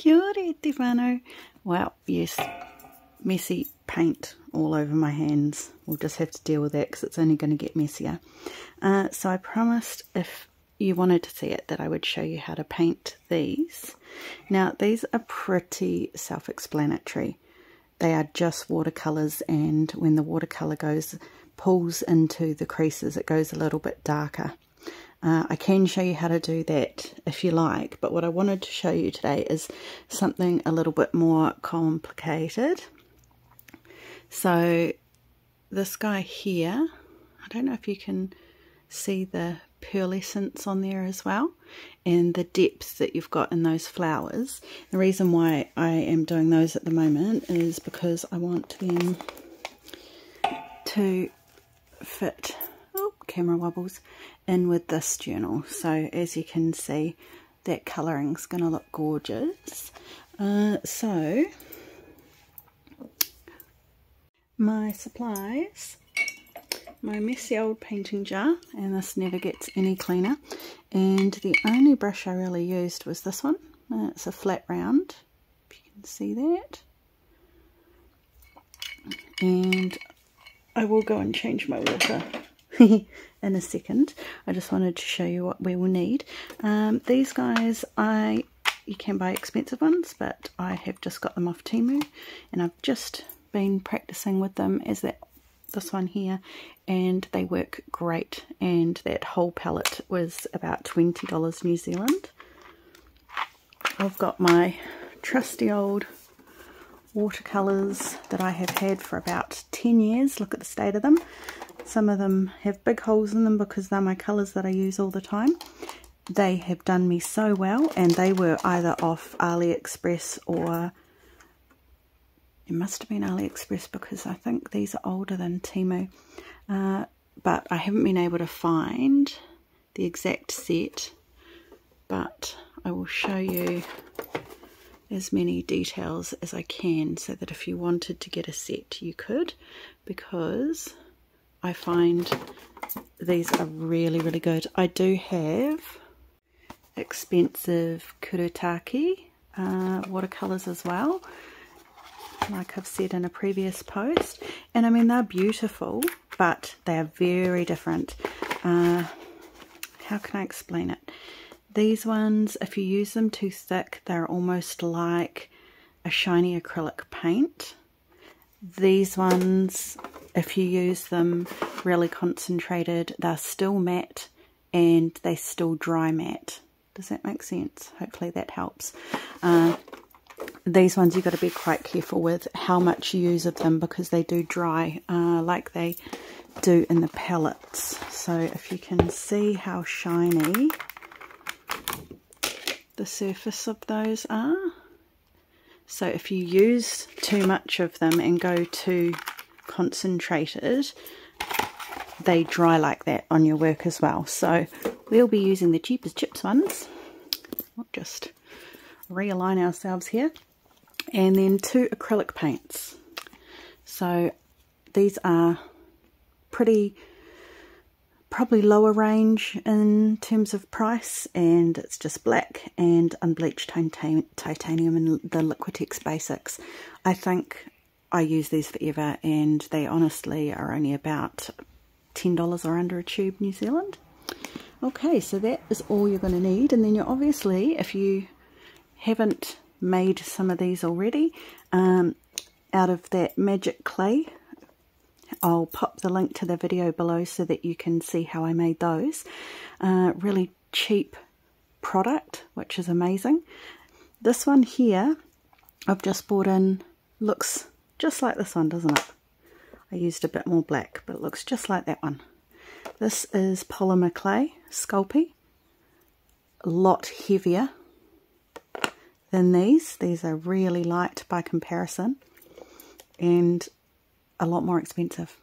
Kia ora te whānau. Well, yes, messy paint all over my hands. We'll just have to deal with that because it's only going to get messier. So I promised if you wanted to see it that I would show you how to paint these. Now these are pretty self-explanatory. They are just watercolours, and when the watercolour pulls into the creases, it goes a little bit darker. I can show you how to do that if you like, but what I wanted to show you today is something a little bit more complicated. So this guy here, I don't know if you can see the pearlescence on there as well, and the depth that you've got in those flowers. The reason why I am doing those at the moment is because I want them to fit, oh, camera wobbles, in with this journal. So as you can see, that colouring's going to look gorgeous. So my supplies, my messy old painting jar, and this never gets any cleaner, and the only brush I really used was this one. It's a flat round, if you can see that, and I will go and change my water in a second. I just wanted to show you what we will need. These guys, you can buy expensive ones, but I have just got them off Temu, and I've just been practicing with them as this one here, and they work great. And that whole palette was about $20 New Zealand. I've got my trusty old watercolours that I have had for about 10 years. Look at the state of them. Some of them have big holes in them because they're my colours that I use all the time. They have done me so well, and they were either off AliExpress, or it must have been AliExpress because I think these are older than Temu. But I haven't been able to find the exact set, but I will show you as many details as I can so that if you wanted to get a set you could, because I find these are really, really good. I do have expensive Kurotaki watercolours as well, like I've said in a previous post, and I mean they're beautiful, but they are very different. How can I explain it? These ones, if you use them too thick, they're almost like a shiny acrylic paint. These ones, if you use them really concentrated, they're still matte and they still dry matte. Does that make sense? Hopefully that helps. These ones you've got to be quite careful with how much you use of them because they do dry like they do in the palettes. So if you can see how shiny the surface of those are. So if you use too much of them and go too concentrated, they dry like that on your work as well. So we'll be using the cheap as chips ones. We'll just realign ourselves here. And then 2 acrylic paints. So these are probably lower range in terms of price, and it's just black and unbleached titanium and the Liquitex Basics. I think I use these forever, and they honestly are only about $10 or under a tube New Zealand. Okay, so that is all you're going to need, and then you're obviously, if you haven't made some of these already, out of that magic clay, I'll pop the link to the video below so that you can see how I made those. Really cheap product, which is amazing. This one here I've just bought in, looks just like this one, doesn't it? I used a bit more black, but it looks just like that one. This is polymer clay, Sculpey. A lot heavier than these. These are really light by comparison, and a lot more expensive.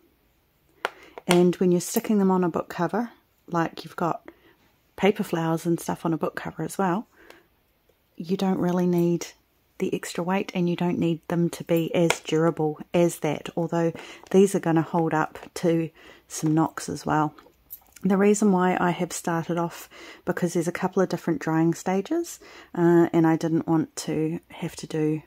And when you're sticking them on a book cover, like you've got paper flowers and stuff on a book cover as well, you don't really need the extra weight, and you don't need them to be as durable as that, although these are going to hold up to some knocks as well. The reason why I have started off, because there's a couple of different drying stages, and I didn't want to have to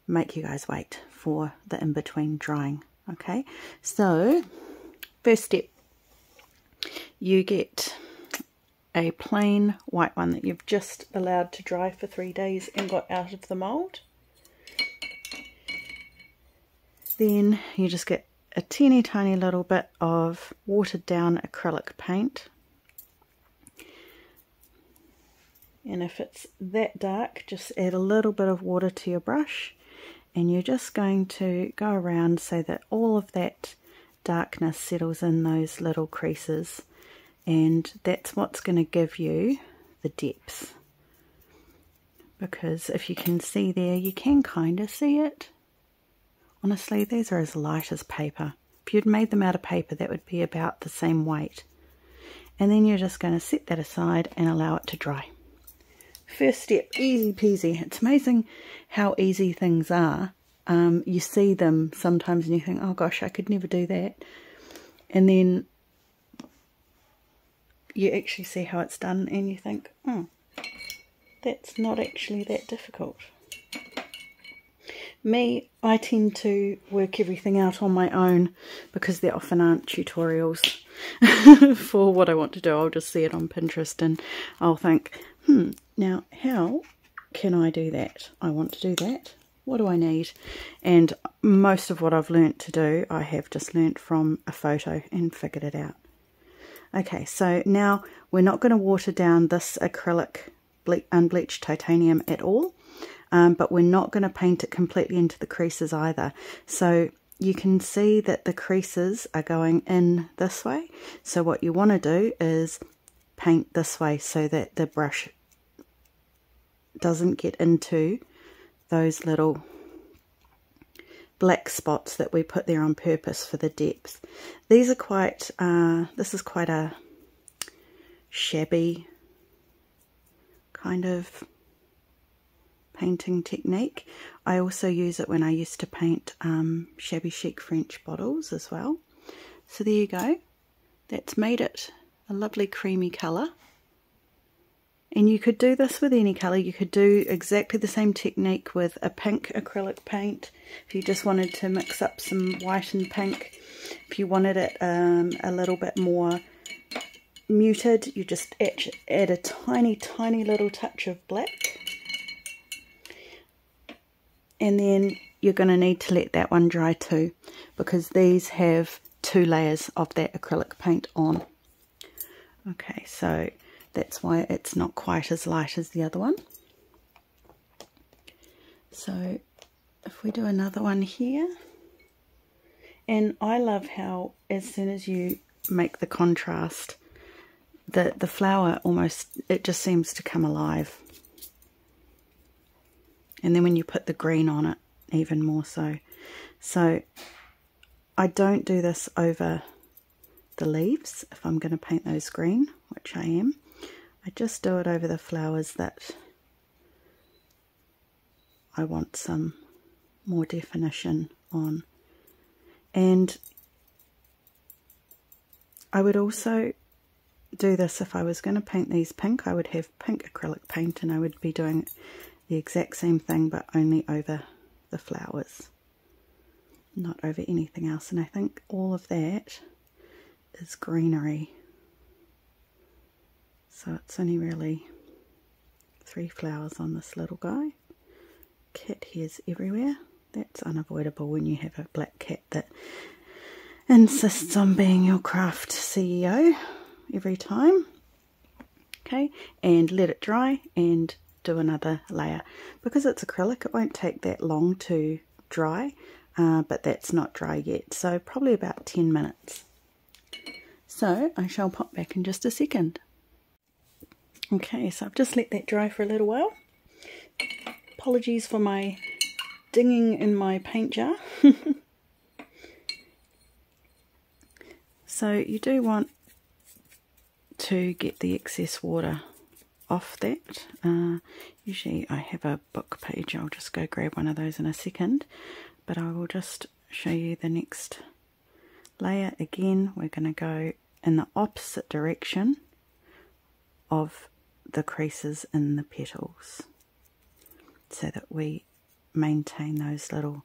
make you guys wait for the in-between drying. Okay, so first step, you get a plain white one that you've just allowed to dry for 3 days and got out of the mould. Then you just get a teeny tiny little bit of watered down acrylic paint, and if it's that dark, just add a little bit of water to your brush, and you're just going to go around so that all of that darkness settles in those little creases, and that's what's going to give you the depth. Because if you can see there, you can kind of see it. Honestly, these are as light as paper. If you'd made them out of paper, that would be about the same weight. And then you're just going to set that aside and allow it to dry. First step, easy peasy. It's amazing how easy things are. You see them sometimes and you think, oh gosh, I could never do that. And then you actually see how it's done and you think, oh, that's not actually that difficult. Me, I tend to work everything out on my own because there often aren't tutorials for what I want to do. I'll just see it on Pinterest and I'll think, now how can I do that? I want to do that. What do I need? And most of what I've learnt to do, I have just learnt from a photo and figured it out. Okay, so now we're not going to water down this acrylic unbleached titanium at all. But we're not going to paint it completely into the creases either. So you can see that the creases are going in this way. So what you want to do is paint this way so that the brush doesn't get into those little black spots that we put there on purpose for the depth. These are quite, this is quite a shabby kind of painting technique. I also use it when I used to paint shabby chic French bottles as well. So there you go. That's made it a lovely creamy colour. And you could do this with any colour. You could do exactly the same technique with a pink acrylic paint. If you just wanted to mix up some white and pink. If you wanted it a little bit more muted, you just add a tiny little touch of black. And then you're going to need to let that one dry too, because these have 2 layers of that acrylic paint on. Okay, so that's why it's not quite as light as the other one. So if we do another one here, and I love how as soon as you make the contrast, the flower almost, it just seems to come alive. And then when you put the green on it, even more so. So I don't do this over the leaves if I'm going to paint those green, which I am. I just do it over the flowers that I want some more definition on. And I would also do this if I was going to paint these pink. I would have pink acrylic paint and I would be doing the exact same thing, but only over the flowers, not over anything else. And I think all of that is greenery. So it's only really 3 flowers on this little guy. Cat hairs everywhere. That's unavoidable when you have a black cat that insists on being your craft CEO every time. Okay, and let it dry and do another layer. Because it's acrylic, it won't take that long to dry, but that's not dry yet, so probably about 10 minutes. So I shall pop back in just a second. Okay, so I've just let that dry for a little while. Apologies for my dinging in my paint jar. So you do want to get the excess water off that. Usually I have a book page. I'll just go grab one of those in a second, but I will just show you the next layer. Again, we're going to go in the opposite direction of the creases in the petals, so that we maintain those little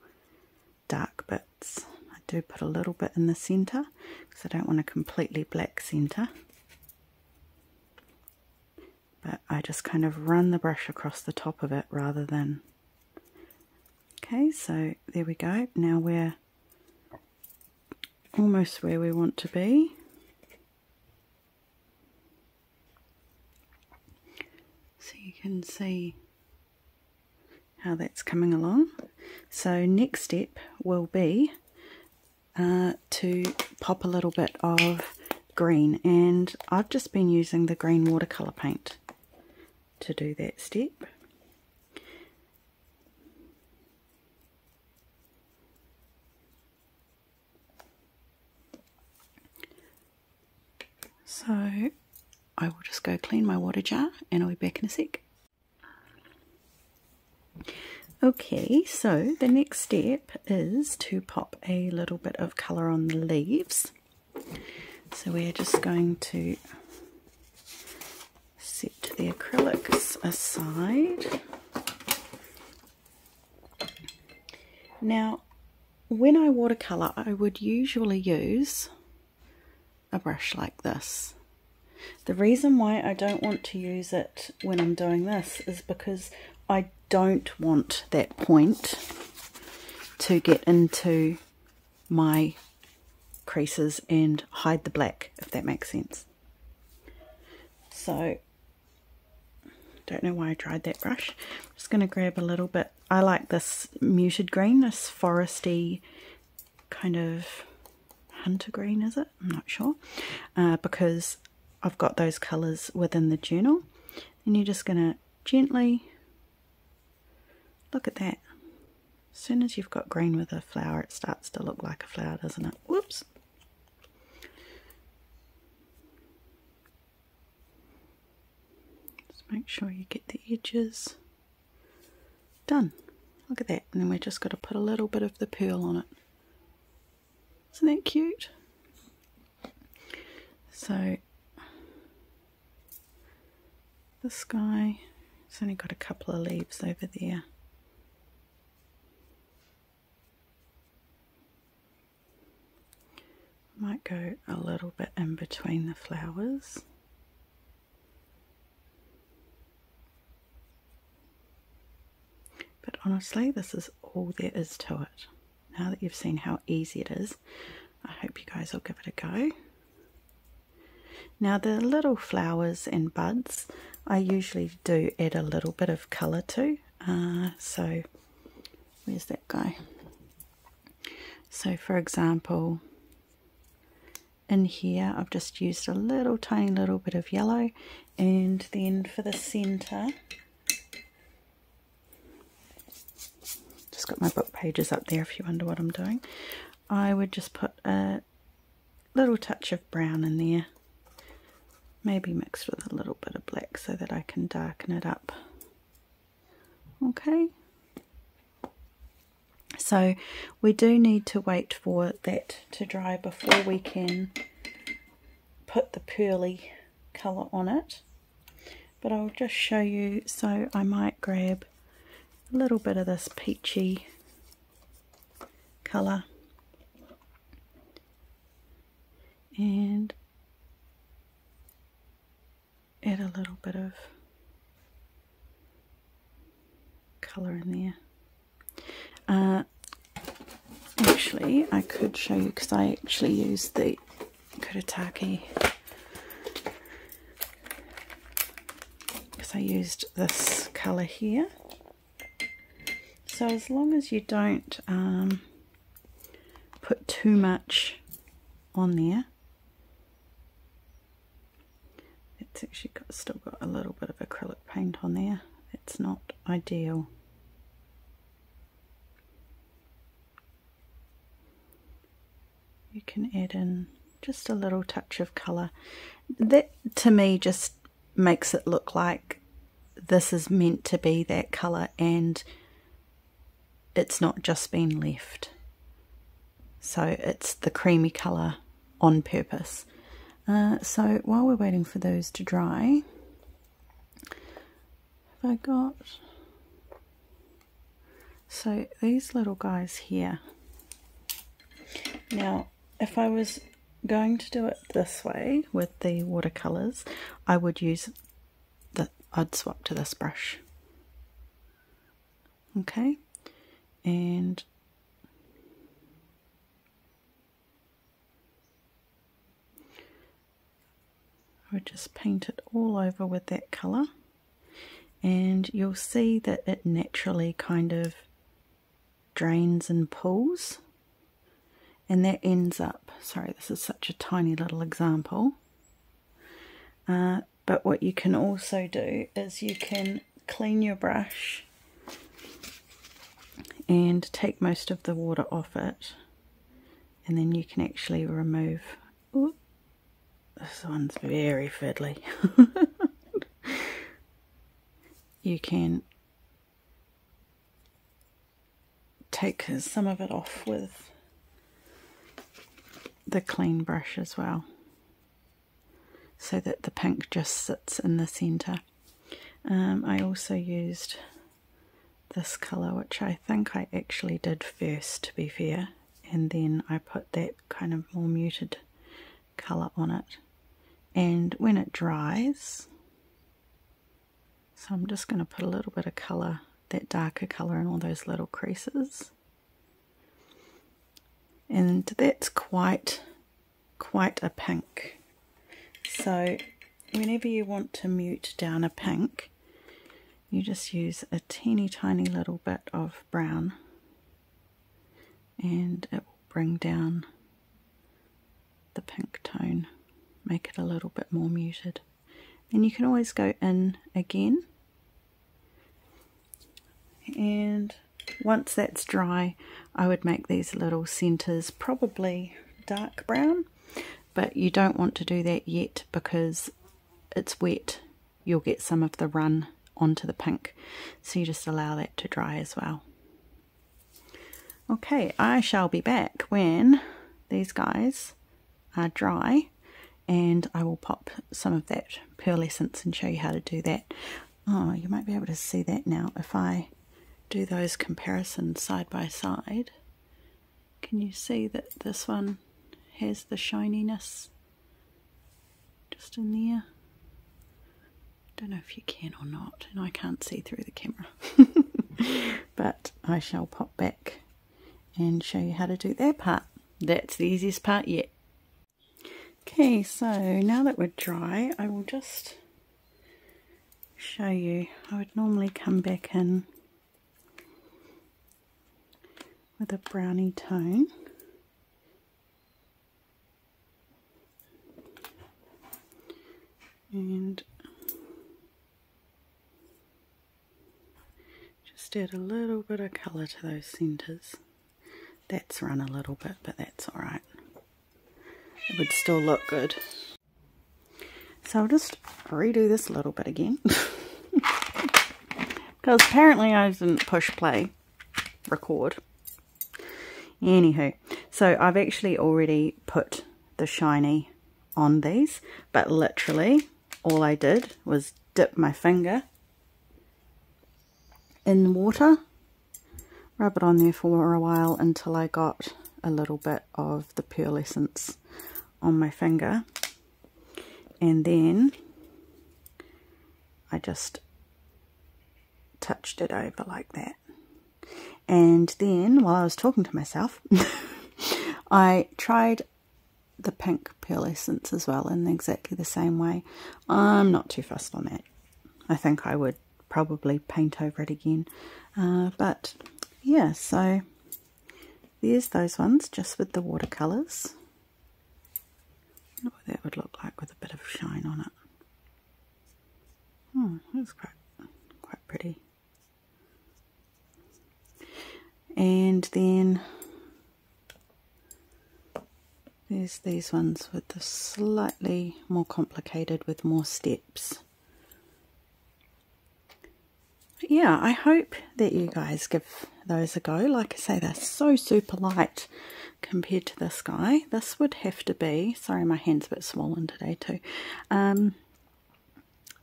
dark bits. I do put a little bit in the centre because I don't want a completely black centre, but I just kind of run the brush across the top of it rather than... Okay, so there we go. Now we're almost where we want to be. So you can see how that's coming along. So next step will be to pop a little bit of green, and I've just been using the green watercolour paint to do that step. So I will just go clean my water jar and I'll be back in a sec. Okay, so the next step is to pop a little bit of colour on the leaves. So we're just going to set the acrylics aside. Now, when I watercolour, I would usually use a brush like this. The reason why I don't want to use it when I'm doing this is because I don't want that point to get into my creases and hide the black, if that makes sense. So, don't know why I tried that brush. I'm just going to grab a little bit. I like this muted green, this foresty kind of hunter green, is it? I'm not sure. Because I've got those colours within the journal. And you're just going to gently... Look at that. As soon as you've got green with a flower, it starts to look like a flower, doesn't it? Whoops. Just make sure you get the edges done. Look at that. And then we've just got to put a little bit of the pearl on it. Isn't that cute? So, this guy, it's only got a couple of leaves over there. Might go a little bit in between the flowers. But honestly, this is all there is to it. Now that you've seen how easy it is, I hope you guys will give it a go. Now the little flowers and buds, I usually do add a little bit of colour to. So, where's that guy? So for example, in here I've just used a little tiny little bit of yellow, and then for the centre, just got my book pages up there if you wonder what I'm doing, I would just put a little touch of brown in there, maybe mixed with a little bit of black so that I can darken it up. Okay, so we do need to wait for that to dry before we can put the pearly colour on it, but I'll just show you. So I might grab a little bit of this peachy colour and add a little bit of colour in there. Actually, I could show you, because I actually used the Kuretake, because I used this colour here. So as long as you don't put too much on there, it's actually still got a little bit of acrylic paint on there. It's not ideal. You can add in just a little touch of colour. That to me just makes it look like this is meant to be that colour and it's not just been left. So it's the creamy colour on purpose. So while we're waiting for those to dry, have I got... So these little guys here. Now, if I was going to do it this way with the watercolours, I would use I'd swap to this brush. Okay, and I would just paint it all over with that colour, and you'll see that it naturally kind of drains and pulls, and that ends up, sorry, this is such a tiny little example, but what you can also do is you can clean your brush and take most of the water off it, and then you can actually remove, ooh, this one's very fiddly. You can take some of it off with the clean brush as well, so that the pink just sits in the centre. I also used this colour, which I think I actually did first, to be fair, and then I put that kind of more muted colour on it. And when it dries, so I'm just going to put a little bit of colour, that darker colour, in all those little creases. And that's quite a pink. So whenever you want to mute down a pink, you just use a teeny tiny little bit of brown, and it will bring down the pink tone, make it a little bit more muted. And you can always go in again, and once that's dry, I would make these little centres probably dark brown, but you don't want to do that yet because it's wet. You'll get some of the run onto the pink, so you just allow that to dry as well. Okay, I shall be back when these guys are dry, and I will pop some of that pearlescence and show you how to do that. Oh, you might be able to see that now if I do those comparisons side by side. Can you see that this one has the shininess just in there? Don't know if you can or not, and I can't see through the camera. But I shall pop back and show you how to do that part. That's the easiest part yet. Okay, so now that we're dry, I will just show you. I would normally come back in with a brownie tone. And just add a little bit of colour to those centres. That's run a little bit, but that's alright. It would still look good. So I'll just redo this a little bit again. Because apparently I didn't push play, record. Anywho, so I've actually already put the shiny on these, but literally all I did was dip my finger in the water, rub it on there for a while until I got a little bit of the pearlescence on my finger, and then I just touched it over like that. And then while I was talking to myself I tried the pink pearlescence as well in exactly the same way. I'm not too fussed on that. I think I would probably paint over it again, but yeah, so there's those ones just with the watercolours. I wonder what that would look like with a bit of shine on it. Oh, that's quite pretty. And then there's these ones with the slightly more complicated, with more steps. But yeah, I hope that you guys give those a go. Like I say, they're so super light compared to this guy. This would have to be, sorry my hand's a bit swollen today too,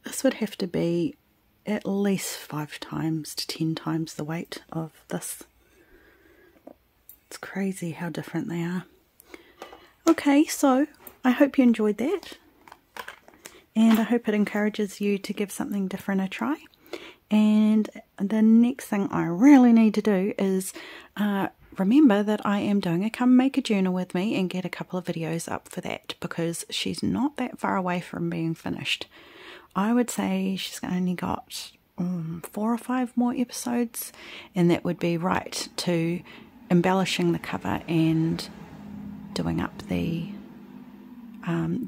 this would have to be at least 5 times to 10 times the weight of this. It's crazy how different they are. Okay, so I hope you enjoyed that, and I hope it encourages you to give something different a try. And the next thing I really need to do is remember that I am doing a come make a journal with me and get a couple of videos up for that, because she's not that far away from being finished. I would say she's only got 4 or 5 more episodes, and that would be right to embellishing the cover and doing up the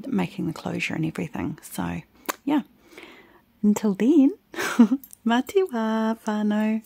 making the closure and everything. So yeah, until then, mā te wā whānau.